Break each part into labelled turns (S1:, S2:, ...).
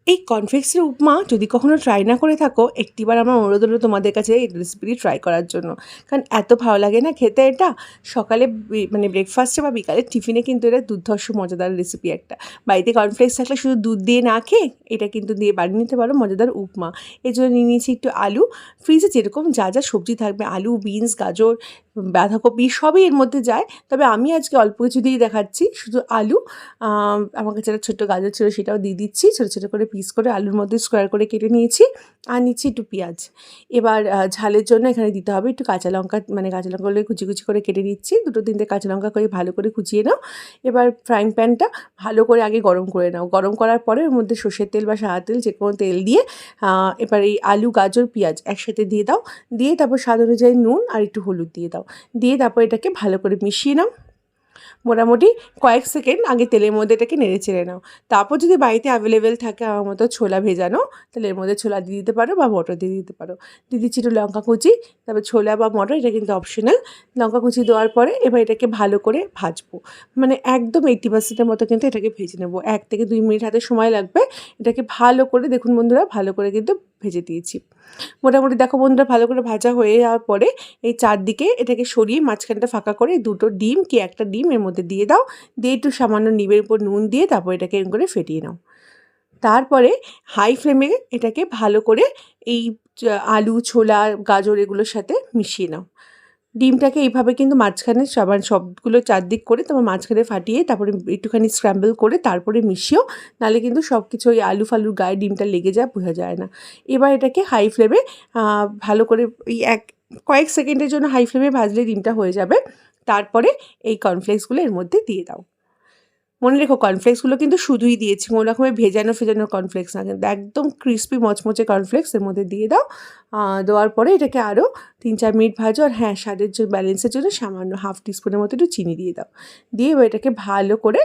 S1: এই কর্নফ্লেক্সের উপমা যদি কখনো ট্রাই না করে থাকো, একটিবার আমার অনুরোধ হলো তোমাদের কাছে এই রেসিপিটি ট্রাই করার জন্য। কারণ এত ভালো লাগে না খেতে এটা। সকালে মানে ব্রেকফাস্টে বা বিকালের টিফিনে কিন্তু এটা দুর্ধর্ষ মজাদার রেসিপি একটা। বাড়িতে কর্নফ্লেক্স থাকলে শুধু দুধ দিয়ে না খেয়ে এটা কিন্তু দিয়ে বানিয়ে নিতে পারো মজাদার উপমা। এই জন্য নিয়ে নিয়েছি একটু আলু। ফ্রিজে যেরকম যা যা সবজি থাকবে, আলু, বিনস, গাজর, বাঁধাকপি সবই এর মধ্যে যায়। তবে আমি আজকে অল্প কিছু দিয়েই দেখাচ্ছি, শুধু আলু। আমার কাছে একটা ছোট্ট গাজর ছিল, সেটাও দিয়ে দিচ্ছি। ছোটো ছোটো করে পিস করে আলুর মধ্যে স্কোয়ার করে কেটে নিয়েছি। আর নিচ্ছি একটু পেঁয়াজ। এবার ঝালের জন্য এখানে দিতে হবে একটু কাঁচা লঙ্কা, মানে কাঁচা লঙ্কাগুলো কুচি কুচি করে কেটে নিচ্ছি। 2-3টে কাঁচা লঙ্কা করে ভালো করে কুচিয়ে নাও। এবার ফ্রাইং প্যানটা ভালো করে আগে গরম করে নাও। গরম করার পরে ওর মধ্যে সর্ষের তেল বা সাদা তেল যে কোনো তেল দিয়ে এবার এই আলু, গাজর, পেঁয়াজ একসাথে দিয়ে দাও। দিয়ে তারপর স্বাদ অনুযায়ী নুন আর একটু হলুদ দিয়ে দাও। দিয়ে তারপর এটাকে ভালো করে মিশিয়ে নাও। মোটামুটি কয়েক সেকেন্ড আগে তেলের মধ্যে এটাকে নেড়ে চেড়ে নাও। তারপর যদি বাড়িতে অ্যাভেলেবেল থাকে আমার মতো ছোলা ভেজানো, তাহলে এর মধ্যে ছোলা দিয়ে দিতে পারো বা মটর দিয়ে দিতে পারো। দিয়ে দিচ্ছি একটু লঙ্কা কুচি, তারপর ছোলা বা মটর এটা কিন্তু অপশনাল। লঙ্কা কুচি দেওয়ার পরে এবার এটাকে ভালো করে ভাজবো, মানে একদম 80%-এর মতো কিন্তু এটাকে ভেজে নেবো। 1 থেকে 2 মিনিট হাতে সময় লাগবে। এটাকে ভালো করে দেখুন বন্ধুরা, ভালো করে কিন্তু ভেজে দিয়েছি। মোটামুটি দেখো বন্ধুরা, ভালো করে ভাজা হয়ে যাওয়ার পরে এই চারদিকে এটাকে সরিয়ে মাঝখানটা ফাঁকা করে 2টো ডিম কি 1টা ডিম এর মধ্যে দিয়ে দাও। দিয়ে একটু সামান্য নিমের উপর নুন দিয়ে তারপর এটাকে এরকম করে ফেটিয়ে নাও। তারপরে হাই ফ্লেমে এটাকে ভালো করে এই আলু, ছোলা, গাজর এগুলোর সাথে মিশিয়ে নাও। ডিমটাকে এইভাবে কিন্তু মাঝখানে সবগুলো চারদিক করে তারপর মাঝখানে ফাটিয়ে তারপরে একটুখানি স্ক্র্যাম্বল করে তারপরে মিশিয়েও, নাহলে কিন্তু সব কিছু ওই আলু ফালুর গায়ে ডিমটা লেগে যায়, বোঝা যায় না। এবার এটাকে হাই ফ্লেমে ভালো করে ওই কয়েক সেকেন্ডের জন্য হাই ফ্লেমে ভাজলে ডিমটা হয়ে যাবে। তারপরে এই কর্নফ্লেক্সগুলো এর মধ্যে দিয়ে দাও। মনে রেখো কর্নফ্লেক্সগুলো কিন্তু শুধুই দিয়েছি, কোনো রকমের ভেজানো কর্নফ্লেক্স না, কিন্তু একদম ক্রিস্পি মচমচে কর্নফ্লেক্স এর মধ্যে দিয়ে দাও। দেওয়ার পরে এটাকে আরও 3-4 মিনিট ভাজো। আর হ্যাঁ, স্বাদের জন্য ব্যালেন্সের জন্য সামান্য হাফ টিস্পুনের মতো একটু চিনি দিয়ে দাও। দিয়ে এবার এটাকে ভালো করে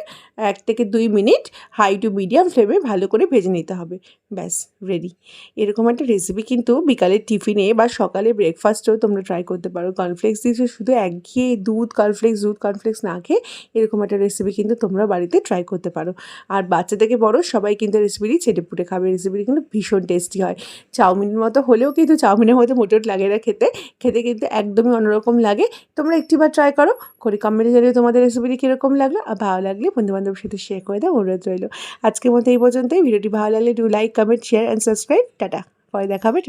S1: 1 থেকে 2 মিনিট হাই টু মিডিয়াম ফ্লেমে ভালো করে ভেজে নিতে হবে। ব্যাস রেডি। এরকম একটা রেসিপি কিন্তু বিকালের টিফিনে বা সকালে ব্রেকফাস্টেও তোমরা ট্রাই করতে পারো। কর্নফ্লেক্স দিয়ে শুধু একঘেয়ে দুধ কর্নফ্লেক্স না খেয়ে এরকম একটা রেসিপি কিন্তু তোমরা বাড়িতে ট্রাই করতে পারো। আর বাচ্চা থেকে বড় সবাই কিন্তু রেসিপিটি চেটেপুটে খাবে। রেসিপিটি কিন্তু ভীষণ টেস্টি হয়। চাউমিনের মতো হলেও কিন্তু চাউমিনের মতো মোটেও লাগে না খেতে। খেতে কিন্তু একদমই অন্যরকম লাগে। তোমরা একটিবার ট্রাই করো। করে কমেন্টে জানিও তোমাদের রেসিপিটি কীরকম লাগলো। আর ভালো লাগলে বন্ধুবান্ধবের সাথে শেয়ার করে দাও, অনুরোধ রইল। আজকের মতো এই পর্যন্তই। ভিডিওটি ভালো লাগলে do like, comment, share and subscribe. Tata. পরে দেখা হবে।